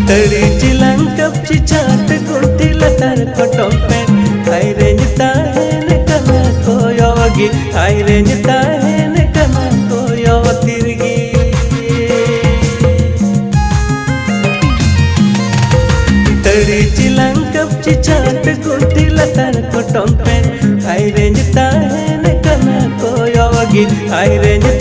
तड़ी चिलंग कप चिचाट गुंटी लतर कोटम पे आई रेंजता है ने कना को योगी आई रेंजता है ने कना को यो तिरगी तड़ी चिलंग कप चिचाट गुंटी लतर कोटम पे आई रेंजता है ने कना को योगी आई रेंज